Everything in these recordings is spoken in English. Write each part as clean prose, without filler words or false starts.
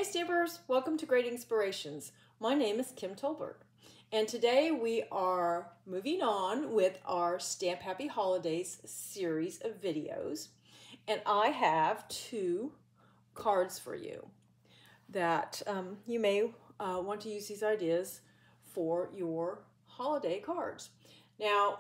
Hi Stampers, welcome to Great Inspirations. My name is Kim Tolbert, and today we are moving on with our Stamp Happy Holidays series of videos, and I have two cards for you that you may want to use these ideas for your holiday cards. Now,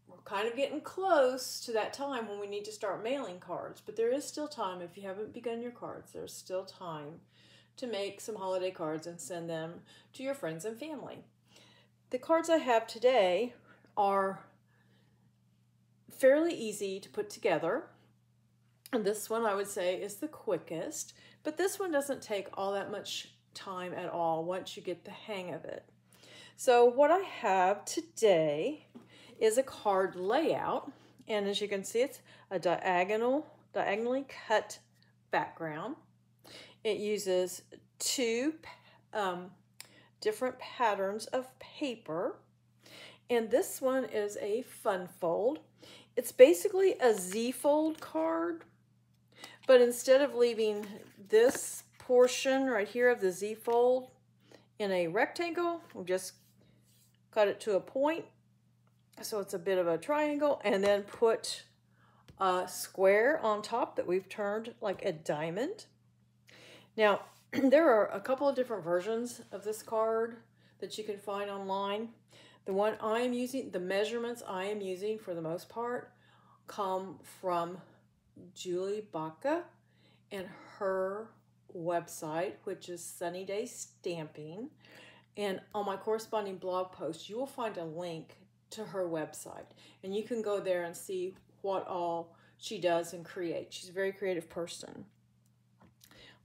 we're kind of getting close to that time when we need to start mailing cards, but there is still time. If you haven't begun your cards, there's still time to make some holiday cards and send them to your friends and family. The cards I have today are fairly easy to put together, and this one I would say is the quickest, but this one doesn't take all that much time at all once you get the hang of it. So what I have today is a card layout, and as you can see, it's a diagonally cut background. It uses two different patterns of paper, and this one is a fun fold. It's basically a Z-fold card, but instead of leaving this portion right here of the Z-fold in a rectangle, we'll just cut it to a point, so it's a bit of a triangle, and then put a square on top that we've turned like a diamond. Now, there are a couple of different versions of this card that you can find online. The one I am using, the measurements I am using for the most part, come from Julie Baca and her website, which is Sunny Day Stamping. And on my corresponding blog post, you will find a link to her website, and you can go there and see what all she does and creates. She's a very creative person.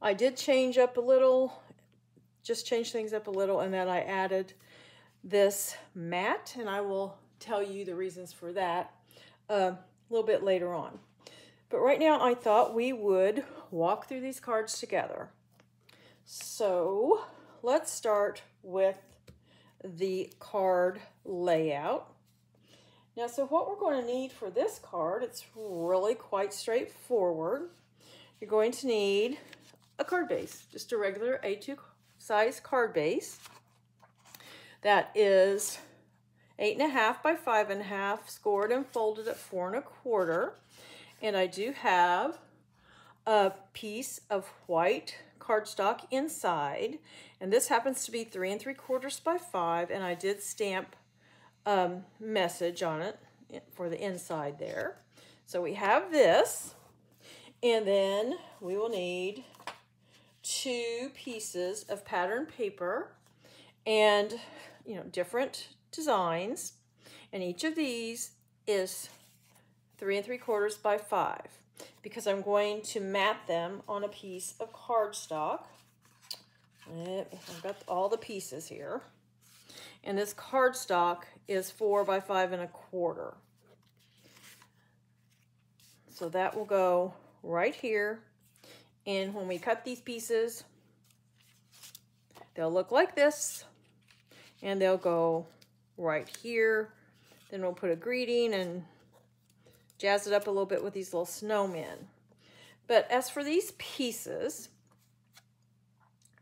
I did change up a little, just change things up a little, and then I added this mat, and I will tell you the reasons for that a little bit later on. But right now I thought we would walk through these cards together. So let's start with the card layout. Now, so what we're going to need for this card, it's really quite straightforward. You're going to need a card base, just a regular A2 size card base. That is 8.5 by 5.5, scored and folded at 4 1/4. And I do have a piece of white cardstock inside, and this happens to be 3 3/4 by 5, and I did stamp message on it for the inside there. So we have this, and then we will need 2 pieces of pattern paper and different designs, and each of these is 3 3/4 by 5 because I'm going to mat them on a piece of cardstock. I've got all the pieces here. And this cardstock is 4 by 5 1/4. So that will go right here. And when we cut these pieces, they'll look like this. And they'll go right here. Then we'll put a greeting and jazz it up a little bit with these little snowmen. But as for these pieces,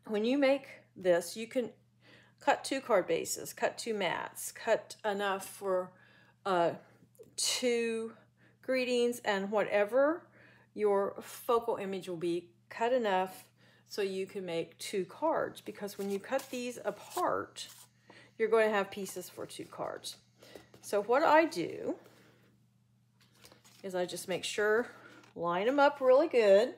when you make this, you can cut 2 card bases, cut 2 mats, cut enough for 2 greetings, and whatever your focal image will be, cut enough so you can make 2 cards, because when you cut these apart, you're going to have pieces for 2 cards. So what I do is I just make sure, line them up really good.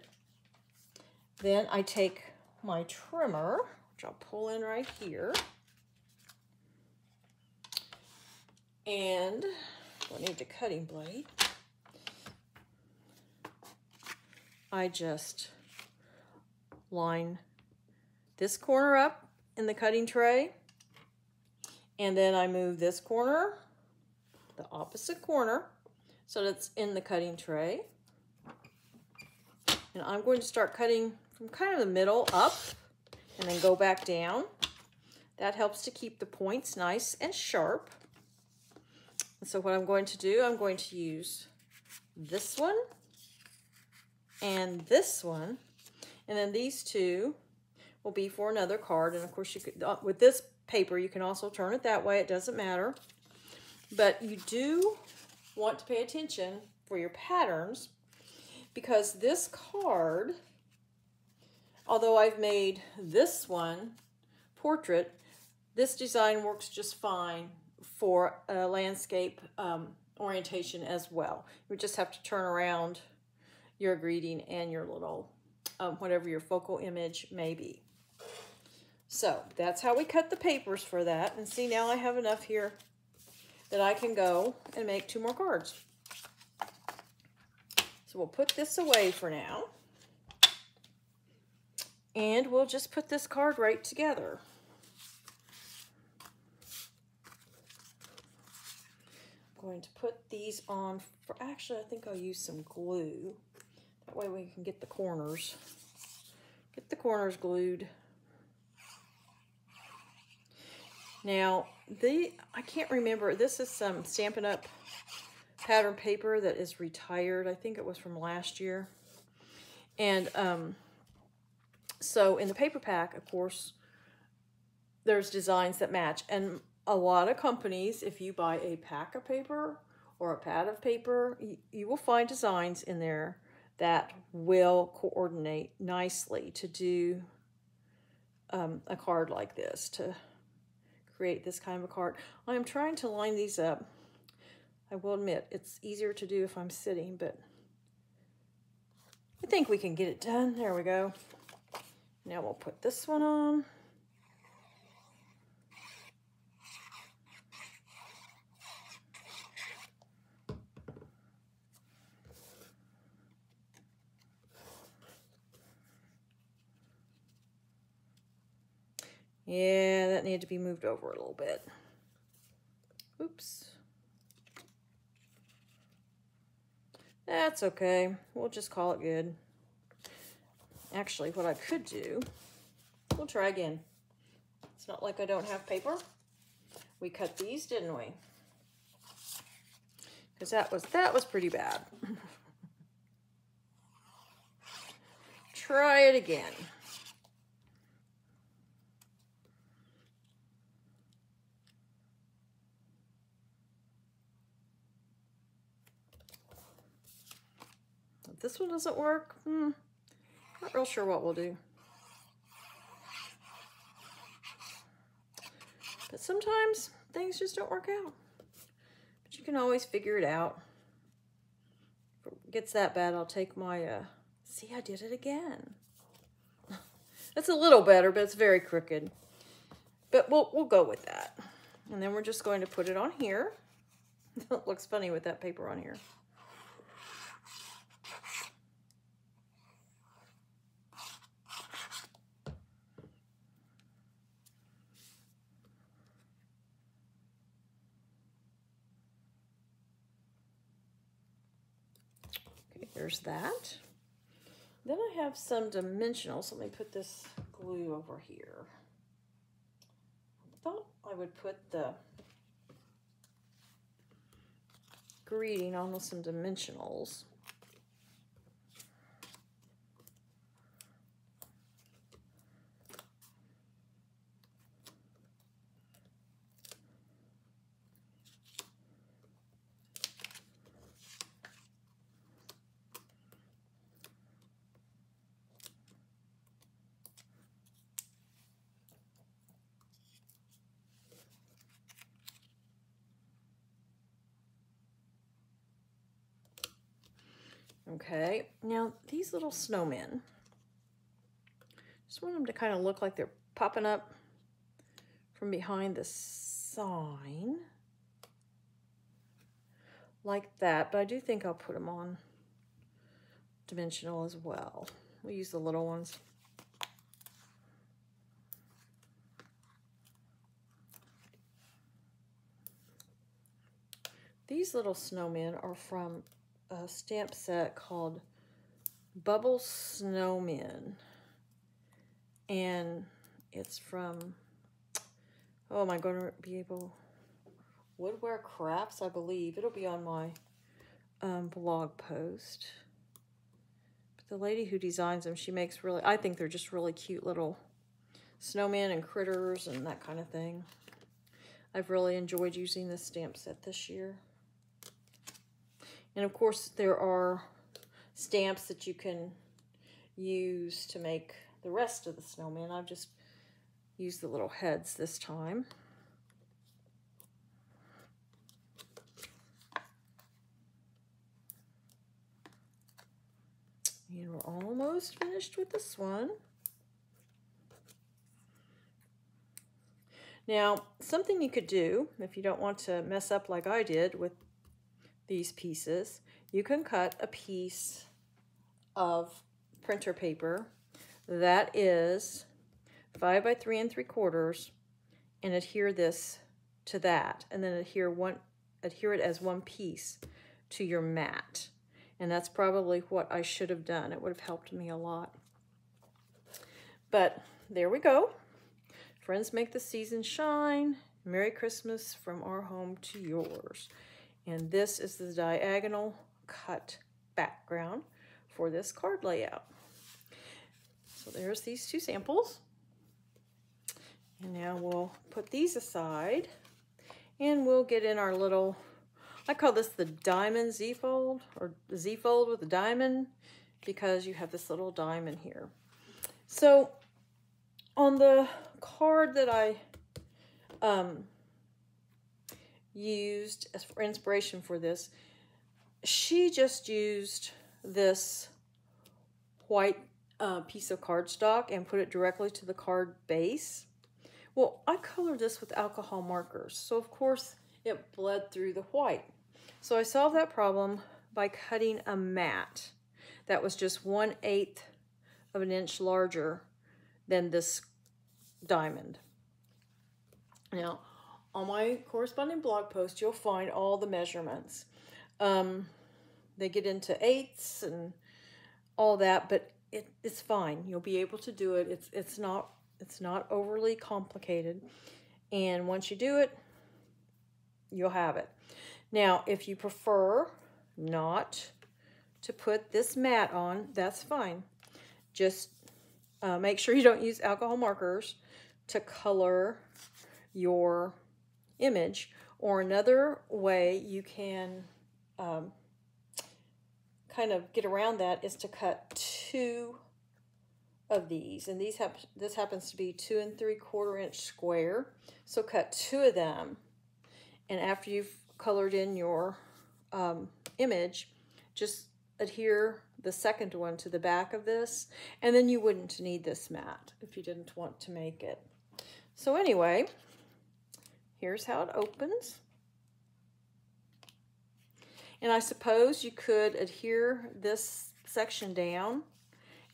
Then I take my trimmer, which I'll pull in right here. And I need a cutting blade. I just line this corner up in the cutting tray, and then I move this corner, the opposite corner, so that's in the cutting tray. And I'm going to start cutting from kind of the middle up and then go back down. That helps to keep the points nice and sharp. And so what I'm going to do, I'm going to use this one and this one, and then these two will be for another card. And of course, you could, with this paper, you can also turn it that way. It doesn't matter. But you do want to pay attention for your patterns, because this card, although I've made this one portrait, this design works just fine for a landscape orientation as well. You just have to turn around your greeting and your little, whatever your focal image may be. So that's how we cut the papers for that. And see, now I have enough here that I can go and make 2 more cards. So we'll put this away for now. And we'll just put this card right together. I'm going to put these on, actually I think I'll use some glue. That way we can get the corners glued. Now, I can't remember, this is some Stampin' Up! Pattern paper that is retired. I think it was from last year. And so in the paper pack, of course, there's designs that match. And a lot of companies, if you buy a pack of paper or a pad of paper, you will find designs in there that will coordinate nicely to do a card like this, to create this kind of a card. I'm trying to line these up. I will admit, it's easier to do if I'm sitting, but I think we can get it done. There we go. Now we'll put this one on. Yeah, that needed to be moved over a little bit. Oops. That's okay. We'll just call it good. Actually, what I could do, we'll try again. It's not like I don't have paper. We cut these, didn't we? Because that was pretty bad. Try it again. If this one doesn't work, not real sure what we'll do. But sometimes things just don't work out. But you can always figure it out. If it gets that bad, I'll take my, see, I did it again. It's a little better, but it's very crooked. But we'll go with that. And then we're just going to put it on here. It looks funny with that paper on here. There's that. Then I have some dimensionals. Let me put this glue over here. I thought I would put the greeting on with some dimensionals. Okay, now these little snowmen, just want them to kind of look like they're popping up from behind the sign, like that, but I do think I'll put them on dimensional as well. We'll use the little ones. These little snowmen are from a stamp set called Bubble Snowmen, and it's from, oh, am I going to be able, Woodware Crafts, I believe. It'll be on my blog post. But the lady who designs them, she makes really, I think they're just really cute little snowmen and critters and that kind of thing. I've really enjoyed using this stamp set this year. And of course, there are stamps that you can use to make the rest of the snowman. I've just used the little heads this time. And we're almost finished with this one. Now, something you could do, if you don't want to mess up like I did with these pieces, you can cut a piece of printer paper that is 5 by 3 3/4 and adhere this to that, and then adhere it as one piece to your mat. And that's probably what I should have done. It would have helped me a lot. But there we go. Friends make the season shine. Merry Christmas from our home to yours. And this is the diagonal cut background for this card layout. So there's these two samples. And now we'll put these aside and we'll get in our little, I call this the diamond Z-fold, or the Z-fold with a diamond, because you have this little diamond here. So on the card that I used as for inspiration for this, she just used this white piece of cardstock and put it directly to the card base. Well, I colored this with alcohol markers, so of course it bled through the white. So I solved that problem by cutting a mat that was just 1/8 of an inch larger than this diamond. Now, on my corresponding blog post, you'll find all the measurements. They get into eighths and all that, but it's fine. You'll be able to do it. It's not overly complicated. And once you do it, you'll have it. Now, if you prefer not to put this mat on, that's fine. Just make sure you don't use alcohol markers to color your image. Or another way you can kind of get around that is to cut 2 of these. And this happens to be 2 3/4 inch square. So cut 2 of them. And after you've colored in your image, just adhere the second one to the back of this, and then you wouldn't need this mat if you didn't want to make it. So anyway, here's how it opens. And I suppose you could adhere this section down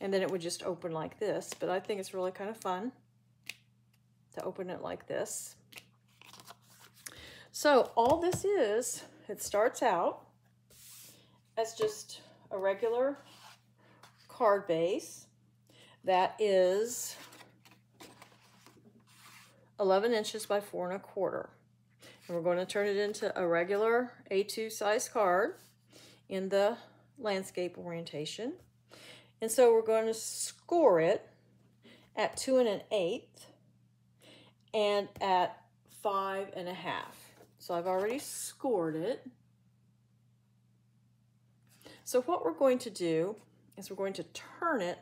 and then it would just open like this, but I think it's really kind of fun to open it like this. So all this is, it starts out as just a regular card base that is 11 inches by 4 1/4. And we're going to turn it into a regular A2 size card in the landscape orientation. And so we're going to score it at 2 1/8 and at 5 1/2. So I've already scored it. So what we're going to do is we're going to turn it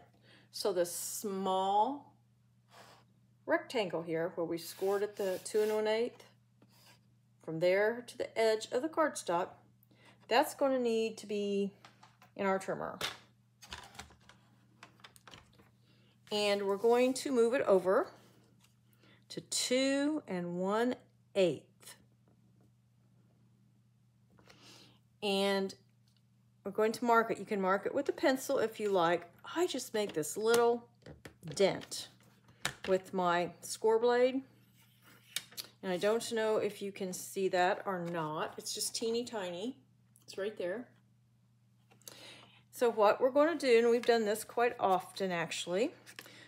so the small rectangle here where we scored at the 2 1/8, from there to the edge of the cardstock, that's going to need to be in our trimmer. And we're going to move it over to 2 1/8. And we're going to mark it. You can mark it with a pencil if you like. I just make this little dent with my score blade. And I don't know if you can see that or not. It's just teeny tiny. It's right there. So what we're going to do, and we've done this quite often actually,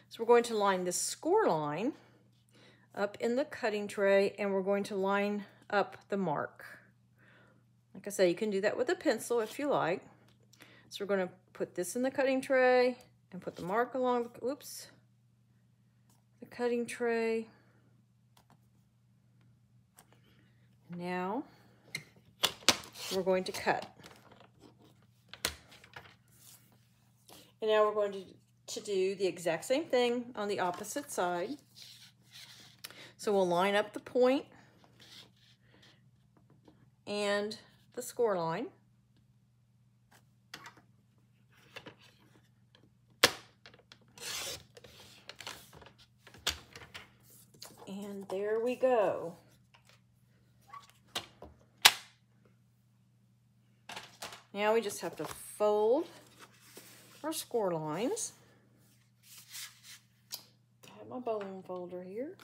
so we're going to line this score line up in the cutting tray and we're going to line up the mark. Like I say, you can do that with a pencil if you like. So we're going to put this in the cutting tray and put the mark along, oops, the cutting tray. Now we're going to cut. And now we're going to do the exact same thing on the opposite side. So we'll line up the point and the score line. And there we go. Now we just have to fold our score lines. I have my bone folder here.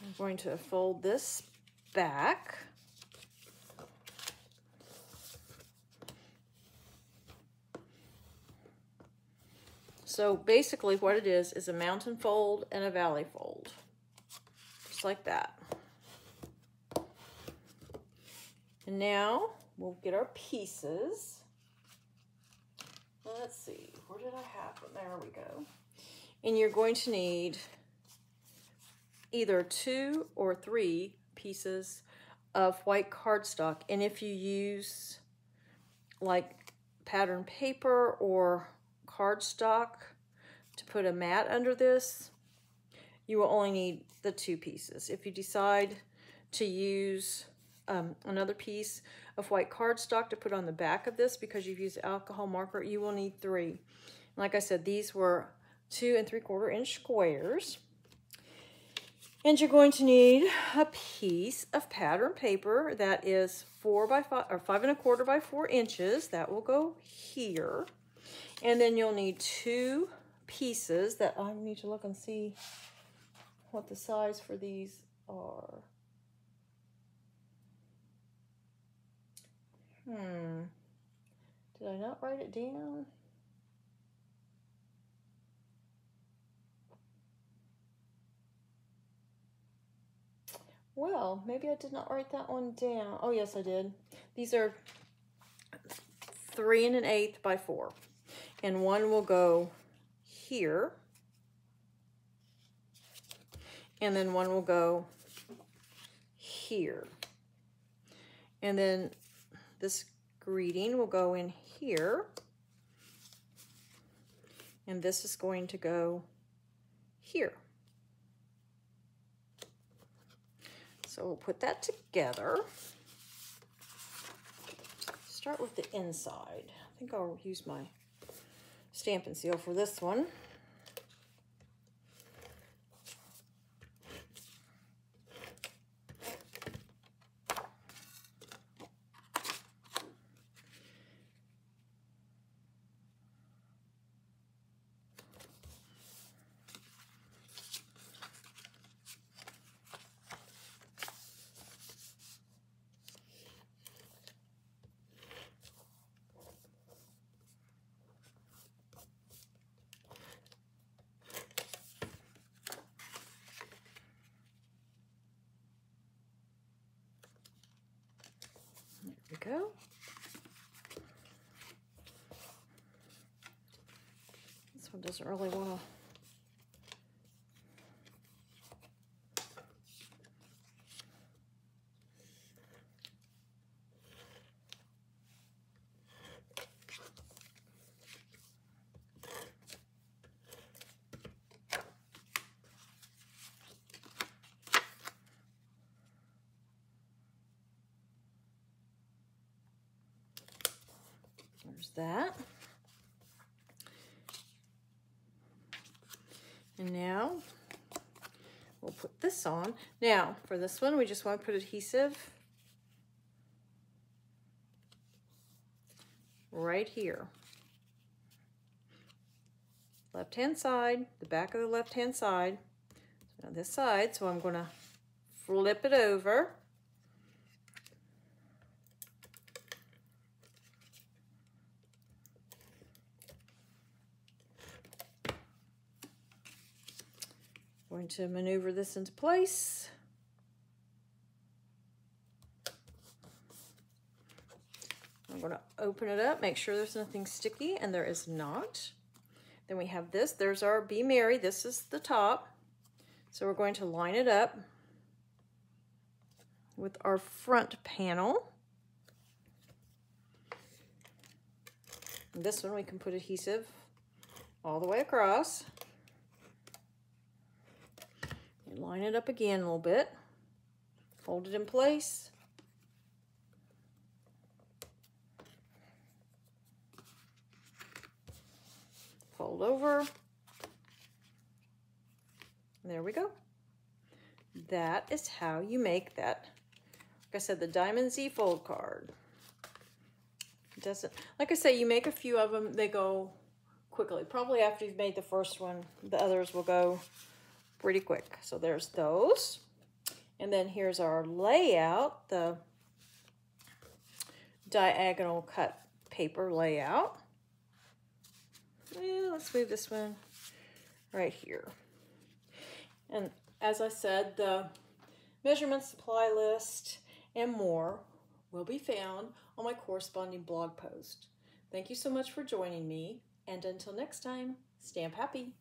I'm going to fold this back. So basically what it is a mountain fold and a valley fold. Just like that. And now we'll get our pieces. Let's see, where did I have them? There we go. And you're going to need either 2 or 3 pieces of white cardstock. And if you use like pattern paper or cardstock to put a mat under this, you will only need the 2 pieces. If you decide to use another piece of white cardstock to put on the back of this because you've used alcohol marker, you will need 3. Like I said, these were 2 3/4 inch squares. And you're going to need a piece of pattern paper that is 4 by 5 or 5 1/4 by 4 inches. That will go here. And then you'll need 2 pieces that I need to look and see what the size for these are. Did I not write it down? Well, maybe I did not write that one down. Oh, yes, I did. These are 3 1/8 by 4. And one will go here. And then one will go here. And then this greeting will go in here. And this is going to go here. So we'll put that together. Start with the inside. I think I'll use my Stampin' Seal for this one. Go. This one doesn't really want to. There's that. And now we'll put this on. Now for this one, we just want to put adhesive right here. Left-hand side, the back of the left-hand side. So on this side, so I'm going to flip it over. Going to maneuver this into place. going to open it up, make sure there's nothing sticky, and there is not. Then we have this. There's our Be Merry. This is the top. So we're going to line it up with our front panel. And this one we can put adhesive all the way across. And line it up again a little bit. Fold it in place. Fold over. There we go. That is how you make that. Like I said, the Diamond Z fold card. It doesn't, like I say, you make a few of them, they go quickly. Probably after you've made the first one, the others will go pretty quick. So there's those. And then here's our layout, the diagonal cut paper layout. Yeah, let's move this one right here. And as I said, the measurement supply list and more will be found on my corresponding blog post. Thank you so much for joining me, and until next time, stamp happy.